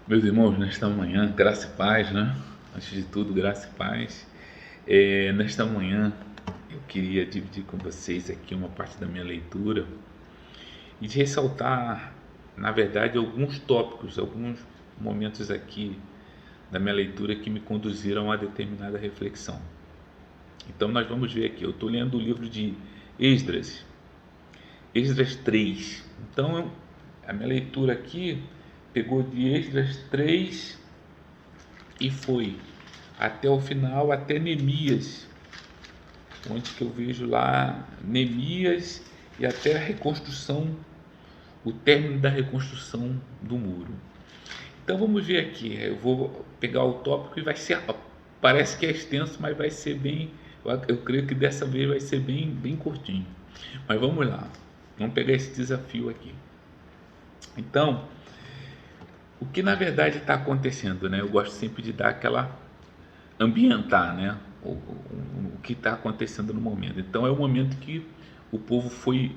Meus irmãos, nesta manhã, graça e paz, né? Antes de tudo, graça e paz. Nesta manhã, eu queria dividir com vocês aqui uma parte da minha leitura e de ressaltar, na verdade, alguns tópicos, alguns momentos aqui da minha leitura que me conduziram a determinada reflexão. Então, nós vamos ver aqui. Eu estou lendo o livro de Esdras, Esdras 3. Então, a minha leitura aqui pegou de Esdras 3 e foi até o final, até Neemias, onde que eu vejo lá Neemias e até a reconstrução, o término da reconstrução do muro. Então vamos ver aqui, eu vou pegar o tópico e vai ser, parece que é extenso, mas vai ser bem, eu creio que dessa vez vai ser bem curtinho. Mas vamos lá, vamos pegar esse desafio aqui. Então, o que na verdade está acontecendo, né? Eu gosto sempre de dar aquela ambientar, né? O que está acontecendo no momento. Então é o momento que o povo foi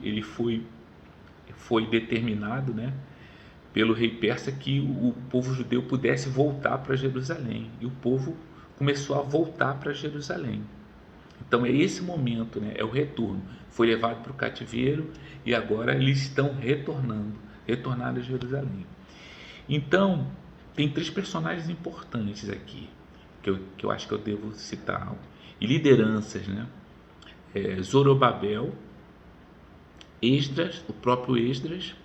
determinado, né? Pelo rei persa que o povo judeu pudesse voltar para Jerusalém, e o povo começou a voltar para Jerusalém. Então é esse momento, né? É o retorno. Foi levado para o cativeiro e agora eles estão retornando a Jerusalém. Então, tem três personagens importantes aqui, que eu acho que eu devo citar, e lideranças, né? Zorobabel, Esdras, o próprio Esdras,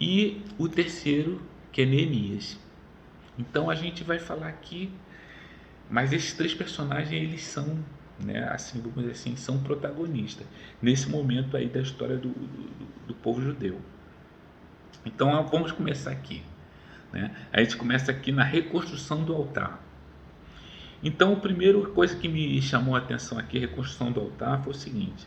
e o terceiro, que é Neemias. Então a gente vai falar aqui, mas esses três personagens, eles são, né, assim, vamos dizer assim, são protagonistas nesse momento aí da história do povo judeu. Então vamos começar aqui, né? A gente começa aqui na reconstrução do altar. Então, a primeira coisa que me chamou a atenção aqui, a reconstrução do altar, foi o seguinte: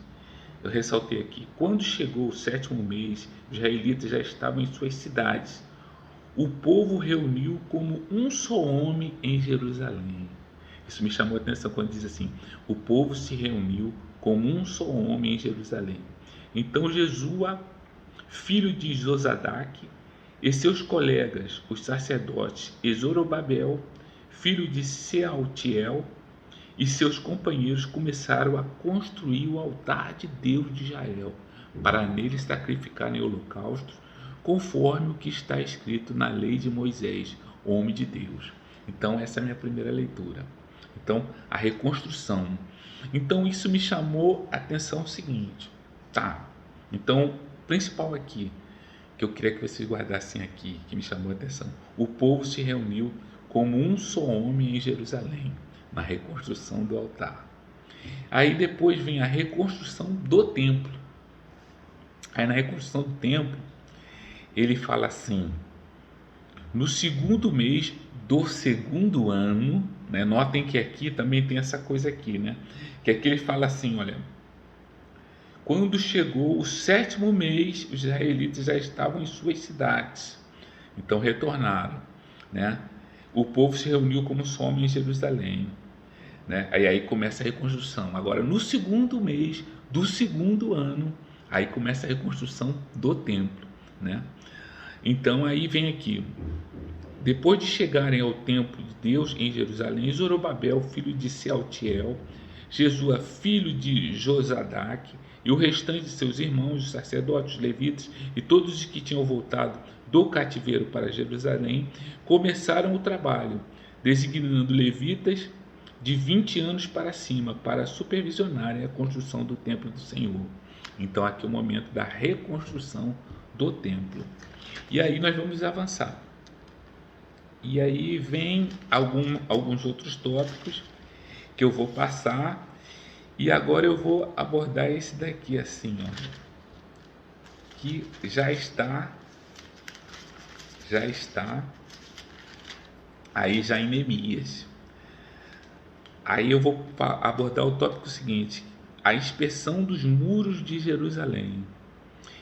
eu ressaltei aqui, quando chegou o sétimo mês, os israelitas já estavam em suas cidades. O povo reuniu como um só homem em Jerusalém. Isso me chamou a atenção quando diz assim: o povo se reuniu como um só homem em Jerusalém. Então Jesua, filho de Josadaque, e seus colegas, os sacerdotes, e Zorobabel, filho de Sealtiel, e seus companheiros começaram a construir o altar de Deus de Israel, para nele sacrificarem holocaustos, conforme o que está escrito na lei de Moisés, homem de Deus. Então, essa é a minha primeira leitura. Então, a reconstrução. Então, isso me chamou a atenção o seguinte. Tá, então, principal aqui, que eu queria que vocês guardassem aqui, que me chamou a atenção. O povo se reuniu como um só homem em Jerusalém, na reconstrução do altar. Aí depois vem a reconstrução do templo. Aí na reconstrução do templo, ele fala assim: no segundo mês do segundo ano, né? Notem que aqui também tem essa coisa aqui, né? Que aqui ele fala assim, olha, quando chegou o sétimo mês, os israelitas já estavam em suas cidades, então retornaram, né? O povo se reuniu como só homem em Jerusalém, né? Aí começa a reconstrução. Agora, no segundo mês do segundo ano, aí começa a reconstrução do templo, né? Então aí vem aqui: depois de chegarem ao templo de Deus em Jerusalém, Zorobabel, filho de Sealtiel, Jesua, filho de Josadaque, e o restante de seus irmãos, os sacerdotes, os levitas e todos os que tinham voltado do cativeiro para Jerusalém, começaram o trabalho, designando levitas de 20 anos para cima para supervisionarem a construção do templo do Senhor. Então aqui é o momento da reconstrução do templo. E aí nós vamos avançar. E aí vem alguns outros tópicos que eu vou passar. E agora eu vou abordar esse daqui assim, ó, que já está aí já em Neemias. Aí eu vou abordar o tópico seguinte: a inspeção dos muros de Jerusalém.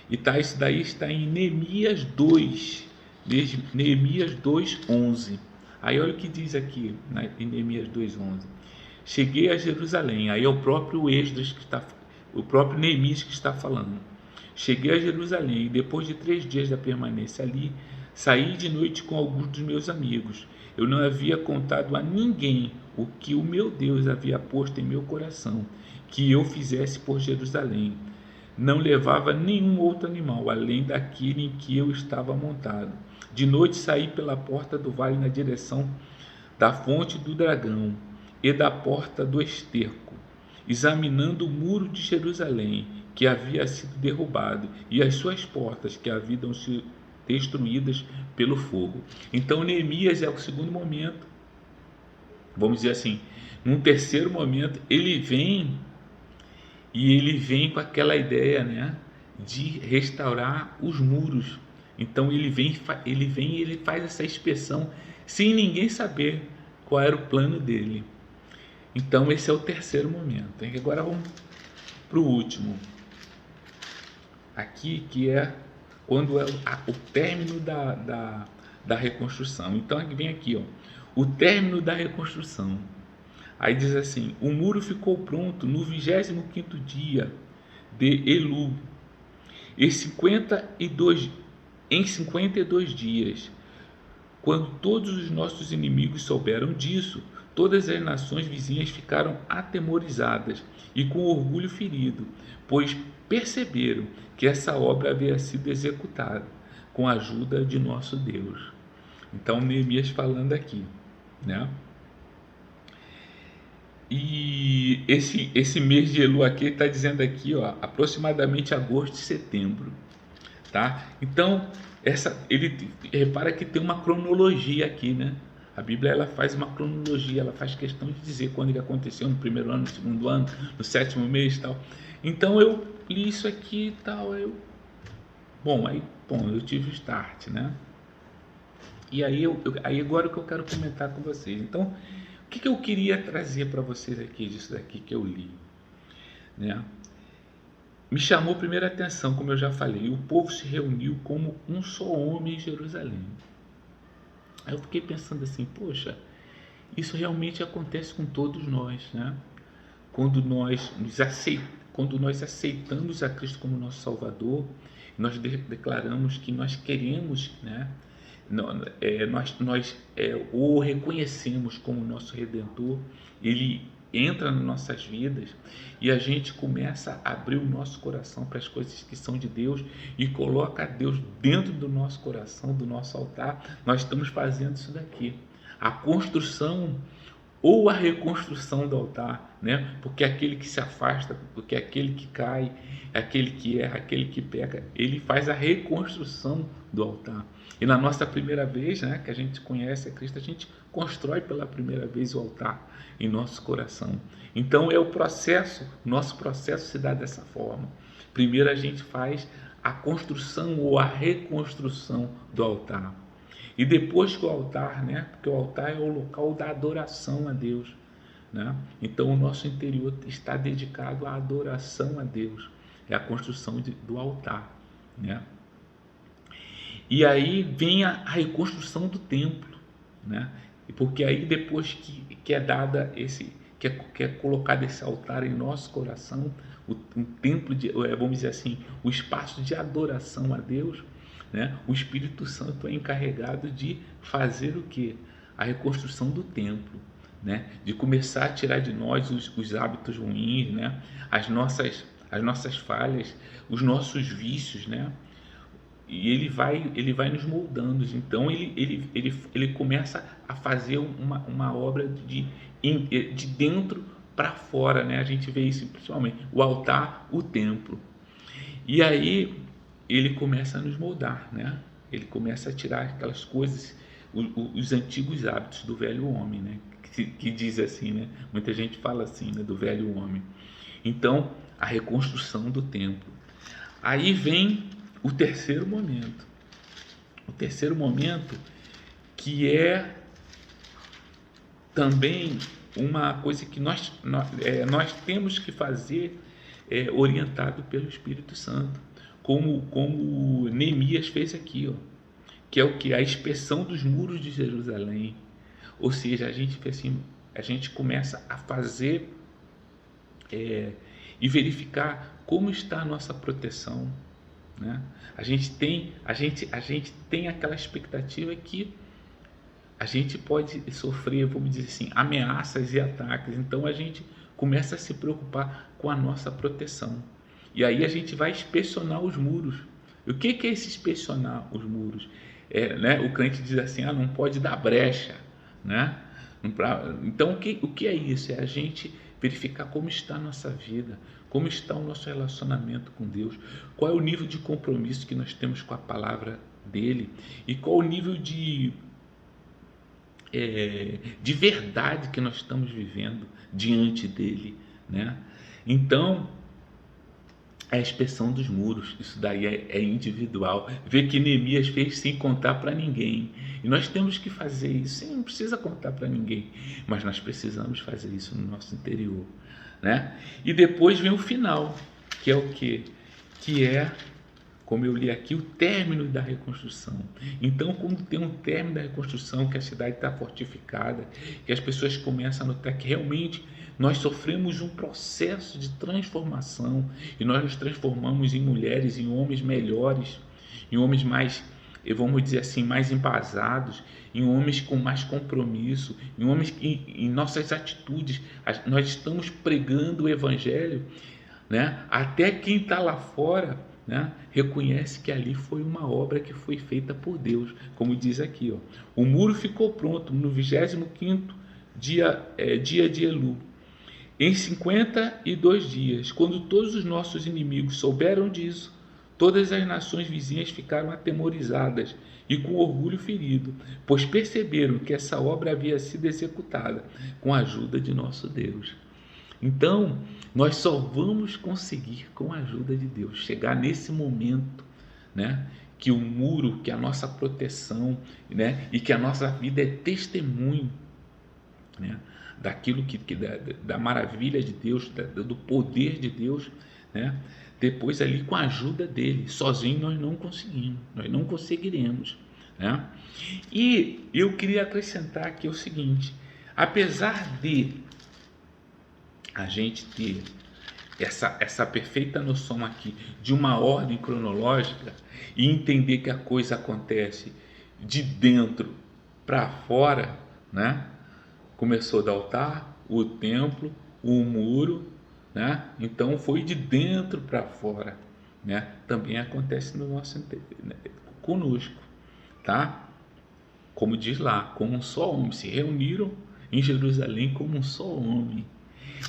E tá, isso daí está em Neemias 2, Neemias 2:11. Aí olha o que diz aqui, né, em Neemias 2:11. Cheguei a Jerusalém. Aí é o próprio Esdras que está, o próprio Neemias que está falando. Cheguei a Jerusalém e depois de 3 dias da permanência ali, Saí de noite com alguns dos meus amigos. Eu não havia contado a ninguém o que o meu Deus havia posto em meu coração, que eu fizesse por Jerusalém. Não levava nenhum outro animal, além daquele em que eu estava montado. De noite saí pela porta do vale na direção da fonte do dragão e da porta do esterco, examinando o muro de Jerusalém, que havia sido derrubado, e as suas portas, que haviam sido destruídas pelo fogo. Então Neemias é o segundo momento, vamos dizer assim, num terceiro momento, ele vem com aquela ideia, né, de restaurar os muros. Então e ele faz essa inspeção sem ninguém saber qual era o plano dele. Então esse é o terceiro momento. E agora vamos para o último, aqui, que é quando é o término da reconstrução. Então vem aqui, ó, o término da reconstrução. Aí diz assim: o muro ficou pronto no 25º dia de Elul, em 52 dias. Quando todos os nossos inimigos souberam disso, todas as nações vizinhas ficaram atemorizadas e com orgulho ferido, pois perceberam que essa obra havia sido executada com a ajuda de nosso Deus. Então Neemias falando aqui, né? E esse mês de Elu aqui está dizendo aqui, ó, aproximadamente agosto e setembro, tá? Então ele repara que tem uma cronologia aqui, né? A Bíblia, ela faz uma cronologia, ela faz questão de dizer quando que aconteceu, no primeiro ano, no segundo ano, no sétimo mês e tal. Então eu li isso aqui e tal, eu tive o start, né? E aí agora o que eu quero comentar com vocês. Então, o que eu queria trazer para vocês aqui disso daqui que eu li, né? Me chamou primeiro a atenção, como eu já falei, o povo se reuniu como um só homem em Jerusalém. Aí eu fiquei pensando assim, poxa, isso realmente acontece com todos nós, né? Quando nós aceitamos a Cristo como nosso Salvador, nós declaramos que nós queremos, né? Nós o reconhecemos como nosso Redentor, ele entra nas nossas vidas e a gente começa a abrir o nosso coração para as coisas que são de Deus e coloca Deus dentro do nosso coração, do nosso altar. Nós estamos fazendo isso daqui, a construção ou a reconstrução do altar, né? Porque aquele que se afasta, porque aquele que cai, aquele que erra, aquele que peca, ele faz a reconstrução do altar. E na nossa primeira vez, né, que a gente conhece a Cristo, a gente constrói pela primeira vez o altar em nosso coração. Então é o processo, nosso processo se dá dessa forma. Primeiro a gente faz a construção ou a reconstrução do altar. E depois que o altar, né? Porque o altar é o local da adoração a Deus, né? Então o nosso interior está dedicado à adoração a Deus. É a construção do altar, né? E aí vem a reconstrução do templo, né? Porque aí depois que é dada que é colocado esse altar em nosso coração, um templo vamos dizer assim, o espaço de adoração a Deus, né? O Espírito Santo é encarregado de fazer o que? A reconstrução do templo, né? De começar a tirar de nós os hábitos ruins, né? As nossas falhas, os nossos vícios, né? E ele vai nos moldando. Então ele começa a fazer uma obra de dentro para fora, né? A gente vê isso principalmente, o altar, o templo. E aí ele começa a nos moldar, né? Ele começa a tirar aquelas coisas, os antigos hábitos do velho homem, né? Que diz assim, né? Muita gente fala assim, né? Do velho homem. Então, a reconstrução do templo. Aí vem o terceiro momento. O terceiro momento, que é também uma coisa que nós temos que fazer, orientado pelo Espírito Santo, como Neemias fez aqui, ó, que é o que? A inspeção dos muros de Jerusalém. Ou seja, a gente começa a fazer e verificar como está a nossa proteção, né? A gente tem aquela expectativa que a gente pode sofrer, vamos dizer assim, ameaças e ataques. Então a gente começa a se preocupar com a nossa proteção. E aí a gente vai inspecionar os muros. E o que é esse inspecionar os muros? Né? O crente diz assim, não pode dar brecha, né? Então o que é isso? É a gente verificar como está a nossa vida, como está o nosso relacionamento com Deus, qual é o nível de compromisso que nós temos com a palavra dele e qual o nível de verdade que nós estamos vivendo diante dele, né? Então, a inspeção dos muros, isso daí é individual. Ver que Neemias fez sem contar para ninguém. E nós temos que fazer isso, não precisa contar para ninguém, mas nós precisamos fazer isso no nosso interior, né? E depois vem o final, que é o quê? Que é, como eu li aqui, o término da reconstrução. Então, quando tem um término da reconstrução, que a cidade está fortificada, que as pessoas começam a notar que realmente nós sofremos um processo de transformação e nós nos transformamos em mulheres, em homens melhores, em homens mais, vamos dizer assim, mais embasados, em homens com mais compromisso, em homens que em nossas atitudes nós estamos pregando o evangelho, né? Até quem está lá fora, né, reconhece que ali foi uma obra que foi feita por Deus, como diz aqui, ó. O muro ficou pronto no 25º dia de Elu, em 52 dias. Quando todos os nossos inimigos souberam disso, todas as nações vizinhas ficaram atemorizadas e com orgulho ferido, pois perceberam que essa obra havia sido executada com a ajuda de nosso Deus. Então, nós só vamos conseguir, com a ajuda de Deus, chegar nesse momento, né, que o muro, que a nossa proteção, né, e que a nossa vida é testemunho, né, daquilo da maravilha de Deus, do poder de Deus, né, depois ali com a ajuda dele. Sozinho nós não conseguimos, nós não conseguiremos, né? E eu queria acrescentar aqui o seguinte: apesar de a gente ter essa perfeita noção aqui de uma ordem cronológica e entender que a coisa acontece de dentro para fora, né? Começou do altar, o templo, o muro, né? Então foi de dentro para fora, né? Também acontece no nosso conosco, tá? Como diz lá, como um só homem, se reuniram em Jerusalém como um só homem.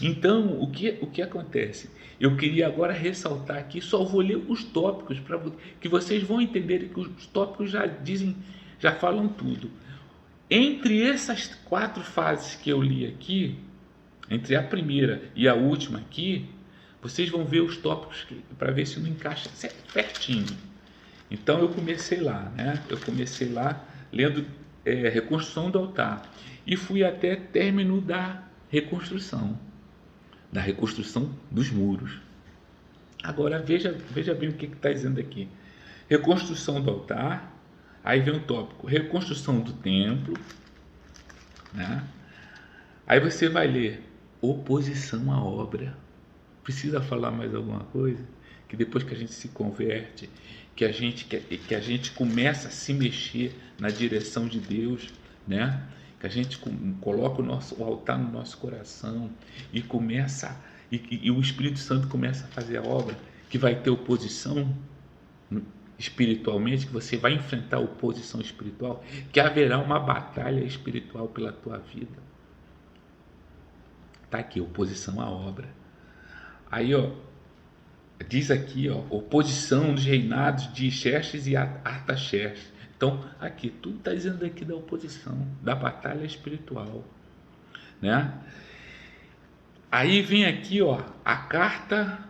Então, o que acontece? Eu queria agora ressaltar aqui, só vou ler os tópicos para que vocês vão entender que os tópicos já falam tudo. Entre essas 4 fases que eu li aqui, entre a primeira e a última aqui, vocês vão ver os tópicos para ver se não encaixa certinho. Então eu comecei lá, né? Eu comecei lá lendo reconstrução do altar e fui até término da reconstrução dos muros. Agora veja bem o que está dizendo aqui. Reconstrução do altar, aí vem o tópico reconstrução do templo, né? Aí você vai ler oposição à obra. Precisa falar mais alguma coisa? Que depois que a gente se converte, que a gente começa a se mexer na direção de Deus, né? Que a gente coloca o altar no nosso coração e começa e o Espírito Santo começa a fazer a obra, que vai ter oposição espiritualmente, que você vai enfrentar oposição espiritual, que haverá uma batalha espiritual pela tua vida. Tá aqui, oposição à obra. Aí, ó, diz aqui, ó, oposição dos reinados de Xerxes e Artaxerxes. Então, aqui, tudo está dizendo aqui da oposição, da batalha espiritual, né? Aí vem aqui, ó, a carta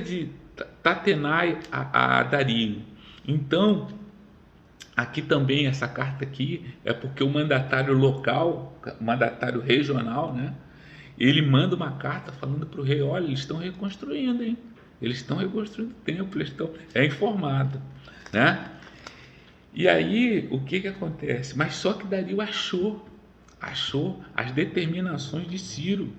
de Tatenai a Dario. Então, aqui também, essa carta aqui é porque o mandatário local, mandatário regional, né? Ele manda uma carta falando para o rei, olha, eles estão reconstruindo, hein? Eles estão reconstruindo o templo, é informado, né? E aí, o que acontece? Mas só que Dario achou as determinações de Ciro,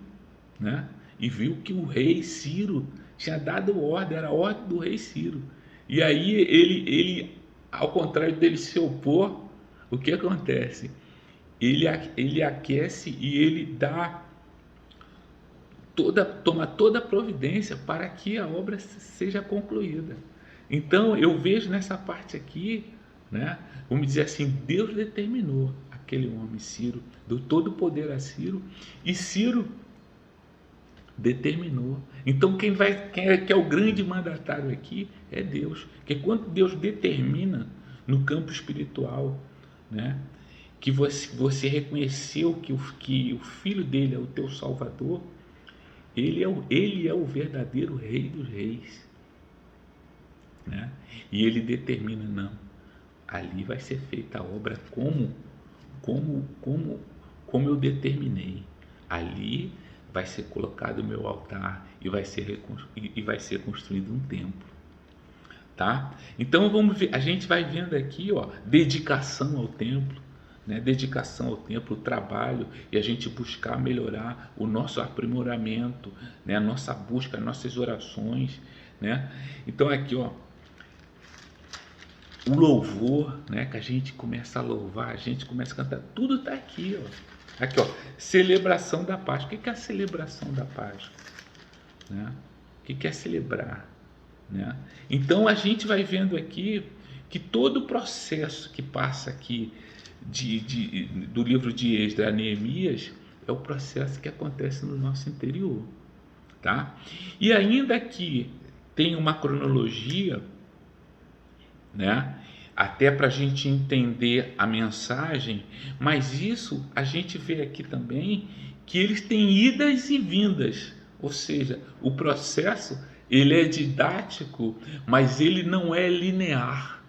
né? E viu que o rei Ciro tinha dado ordem, era a ordem do rei Ciro, E aí ele, ao contrário dele se opor, o que acontece? Ele aquece e ele toma toda a providência para que a obra seja concluída. Então eu vejo nessa parte aqui, né, vamos dizer assim, Deus determinou aquele homem, Ciro, deu todo o poder a Ciro, e Ciro determinou. Então quem é o grande mandatário aqui é Deus. Porque quando Deus determina no campo espiritual, né, que você reconheceu que o filho dele é o teu Salvador, ele é o verdadeiro Rei dos Reis, né? E ele determina, não, ali vai ser feita a obra como eu determinei. Ali vai ser colocado o meu altar e vai ser construído um templo, tá? Então vamos ver, a gente vai vendo aqui, ó, dedicação ao templo, né? Dedicação ao templo, o trabalho, e a gente buscar melhorar o nosso aprimoramento, né? A nossa busca, as nossas orações, né? Então aqui, ó, o louvor, né? Que a gente começa a louvar, a gente começa a cantar, tudo está aqui, ó. Aqui, ó, celebração da Páscoa. O que é a celebração da Páscoa, né? O que é celebrar, né? Então a gente vai vendo aqui que todo o processo que passa aqui do livro de Esdras a Neemias é o processo que acontece no nosso interior, tá? E ainda que tem uma cronologia, né? Até para a gente entender a mensagem, mas isso a gente vê aqui também que eles têm idas e vindas, ou seja, o processo ele é didático, mas ele não é linear,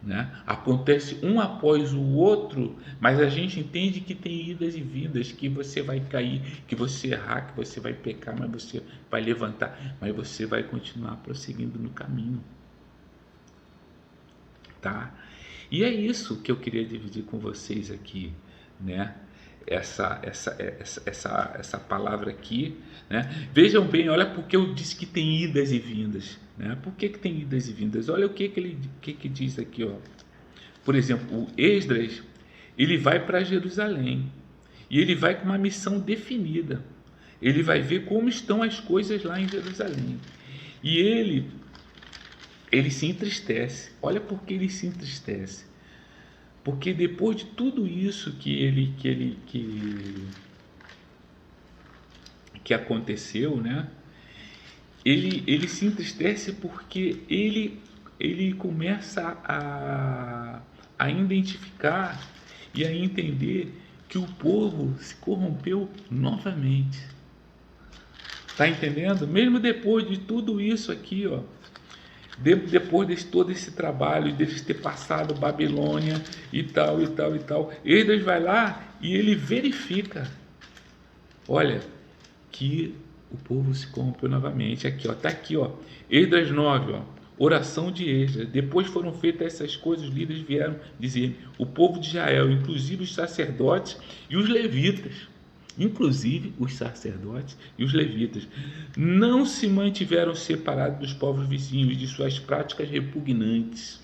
né? Acontece um após o outro, mas a gente entende que tem idas e vindas, que você vai cair, que você errar, que você vai pecar, mas você vai levantar, mas você vai continuar prosseguindo no caminho, tá? E é isso que eu queria dividir com vocês aqui, né? Essa palavra aqui, né? Vejam bem, olha porque eu disse que tem idas e vindas, né? Por que tem idas e vindas? Olha o que diz aqui, ó. Por exemplo, o Esdras, ele vai para Jerusalém e ele vai com uma missão definida. Ele vai ver como estão as coisas lá em Jerusalém. E ele se entristece. Olha por que ele se entristece. Porque depois de tudo isso que aconteceu, né? Ele se entristece porque ele começa a identificar e a entender que o povo se corrompeu novamente. Tá entendendo? Mesmo depois de tudo isso aqui, ó, depois de todo esse trabalho, deles ter passado Babilônia e tal, e tal, e tal, Esdras vai lá e ele verifica, olha, que o povo se corrompeu novamente. Aqui, ó, tá aqui, ó, Esdras 9, ó, oração de Esdras. Depois foram feitas essas coisas, os líderes vieram dizer: o povo de Israel, inclusive os sacerdotes e os levitas, não se mantiveram separados dos povos vizinhos de suas práticas repugnantes,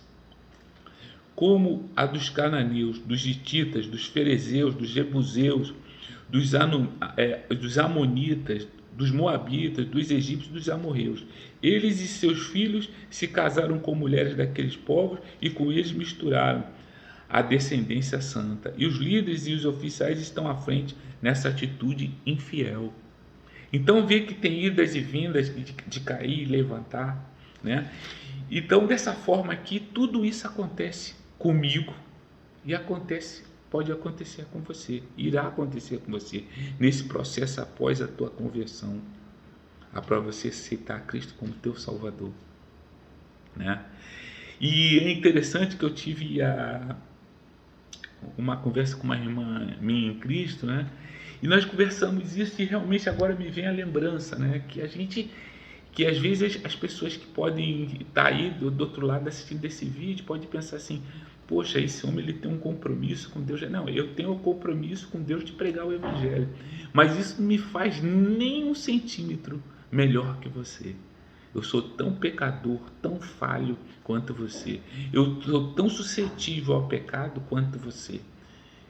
como a dos cananeus, dos hititas, dos ferezeus, dos jebuseus, dos amonitas, dos moabitas, dos egípcios, dos amorreus. Eles e seus filhos se casaram com mulheres daqueles povos e com eles misturaram a descendência santa. E os líderes e os oficiais estão à frente nessa atitude infiel. Então vê que tem idas e vindas de cair e levantar, né? Então dessa forma aqui, tudo isso acontece comigo e pode acontecer com você, irá acontecer com você nesse processo após a tua conversão, para você aceitar Cristo como teu Salvador, né? E é interessante que eu tive uma conversa com uma irmã minha em Cristo, né? E nós conversamos isso e realmente agora me vem a lembrança, né? Que às vezes as pessoas que podem estar aí do outro lado assistindo esse vídeo podem pensar assim: poxa, esse homem ele tem um compromisso com Deus. Não, eu tenho um compromisso com Deus de pregar o Evangelho, mas isso não me faz nem um centímetro melhor que você. Eu sou tão pecador, tão falho quanto você. Eu sou tão suscetível ao pecado quanto você.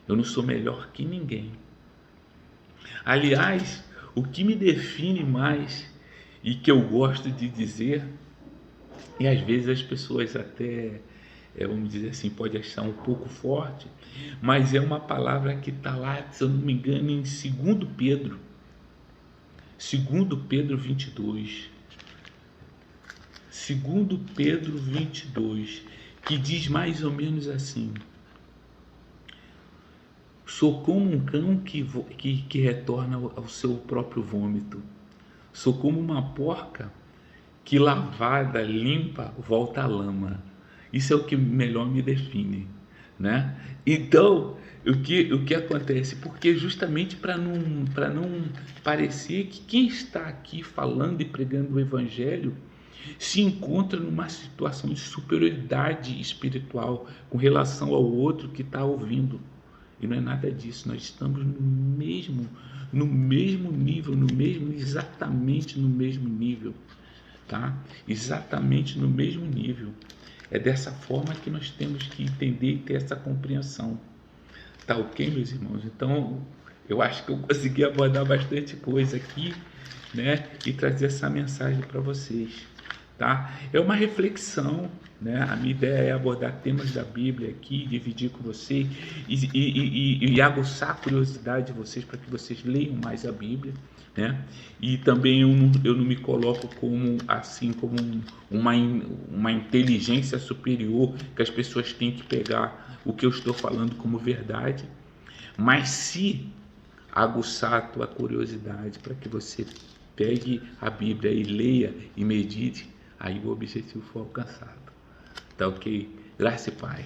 Eu não sou melhor que ninguém. Aliás, o que me define mais e que eu gosto de dizer, e às vezes as pessoas até, vamos dizer assim, pode achar um pouco forte, mas é uma palavra que está lá, se eu não me engano, em 2 Pedro, 2 Pedro 22. 2 Pedro 22, que diz mais ou menos assim: sou como um cão que retorna ao seu próprio vômito. Sou como uma porca que lavada, limpa, volta à lama. Isso é o que melhor me define, né? Então, o que acontece? Porque justamente para não parecer que quem está aqui falando e pregando o evangelho se encontra numa situação de superioridade espiritual com relação ao outro que está ouvindo. E não é nada disso, nós estamos no mesmo nível, exatamente no mesmo nível, tá? Exatamente no mesmo nível. É dessa forma que nós temos que entender e ter essa compreensão. Tá ok, meus irmãos? Então, eu acho que eu consegui abordar bastante coisa aqui, né? E trazer essa mensagem para vocês, tá? É uma reflexão, né? A minha ideia é abordar temas da Bíblia aqui, dividir com vocês e aguçar a curiosidade de vocês para que vocês leiam mais a Bíblia, né? E também eu não me coloco como assim como uma inteligência superior que as pessoas têm que pegar o que eu estou falando como verdade, mas se aguçar a tua curiosidade para que você pegue a Bíblia e leia e medite, aí o objetivo foi alcançado. Tá ok? Graça e paz.